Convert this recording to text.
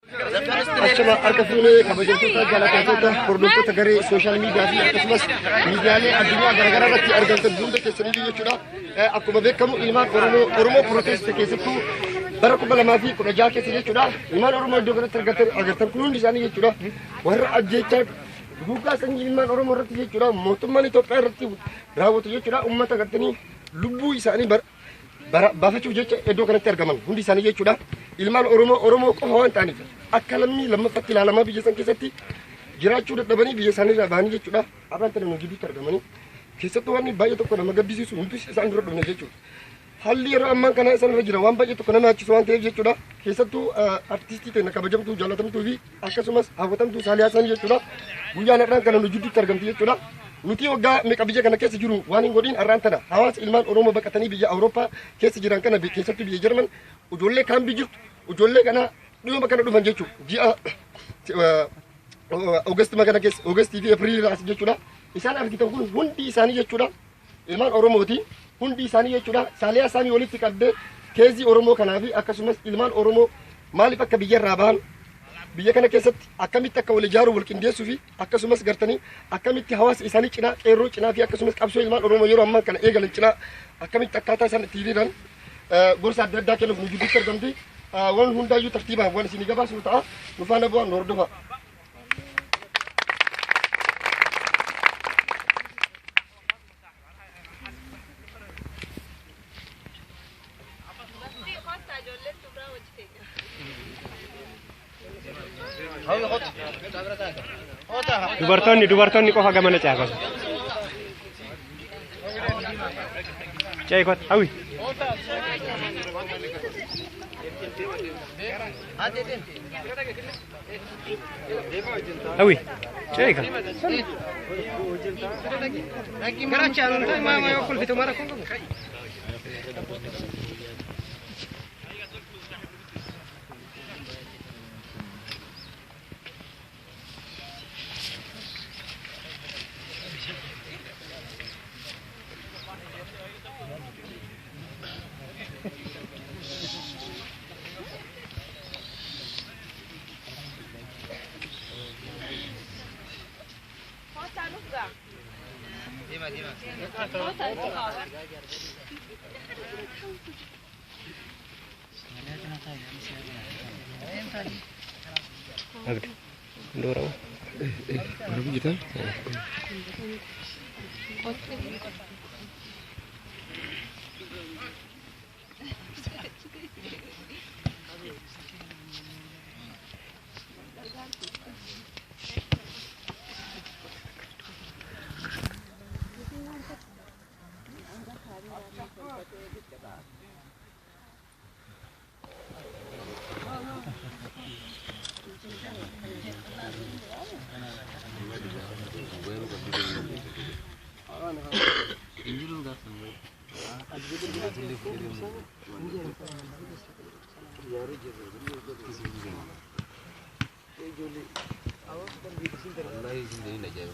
Achuma harka fuunee kabajamtoota jaallatamtoota hordoftoota garee sooshaal miidiyaa fi akkasumas miidiyaalee addunyaa garaagaraa irratti argamtan hunda keessaniitu jechuudha. Akkuma beekamu ilmaan Oromoo Pirootestii keessattuu bara 2016 keessa jechuudha. Ilmaan Oromoo iddoo kanatti agartan kun hundi isaanii jechuudha. Warra ajjeechaa duugaa sanyii ilmaan Oromoo irratti jechuudha. Mootummaan Itoophiyaa irratti raawwatu jechuudha. Uummata agartanii lubbuu isaanii baafachuuf jecha iddoo kanatti argaman hundi isaanii jechuudha. Ilmaan Oromoo qofa waan ta'aniif akka lammii lammaffatti ilaalamaa biyya san keessatti jiraachuu dadhabanii biyya isaanii irraa bahanii jechuudha. Abaan tana gidduutti argamanii keessattuu waan baay'ee tokko nama gaddisiisu hundi isaan dura dhufne jechuudha. Haalli yeroo ammaa kana isaan irra jira waan baay'ee tokko nama yaachisu waan ta'eef jechuudha. Keessattuu artistii ta'e kabajamtuu jaallatamtuu fi akkasumas hawwatamtuu Saaliyaa Sanii jechuudha. Guyyaan har'aan kana nu gidduutti argamti jechuudha. Nuti waggaa meeqa biyya kana keessa jiru waan hin godhin har'aan tana hawaasa ilmaan Oromoo baqatanii biyya Awurooppaa keessa jiran kana keessattuu biyya Jarman ijoollee kaambii jirtu ijoollee kana dhiyoo kana dhufan jechuudha. Ji'a Oogustii kana keessa Oogustii fi Eepiriilii as jechuudha. Isaan argitan kun hundi isaanii jechuudha. Ilmaan Oromooti hundi isaanii jechuudha. Saaliyaa Sanii walitti qabdee keezii Oromoo kanaa fi akkasumas ilmaan Oromoo maaliif akka biyya irraa bahan biyya kana keessatti akkamitti akka wal ijaaruu wal qindeessuu fi akkasumas gartanii akkamitti hawaasa isaanii cinaa qeerroo cinaa fi akkasumas qabsoo ilmaan Oromoo yeroo ammaa kana eegalan cinaa akkamitti akkaataa isaan itti hiriiran gorsa adda addaa kennuuf nu gidduutti argamti. Waan hundaayyuu tartiibaan waan isin gabaasnu ta'a nu faana bu'aan nu hordofa. Dubartoonni qofa gamana caafamu. Ceekot hawi. Hawi. Ceeka. Dorong. Baru begitu. Allah izin değil de gelin.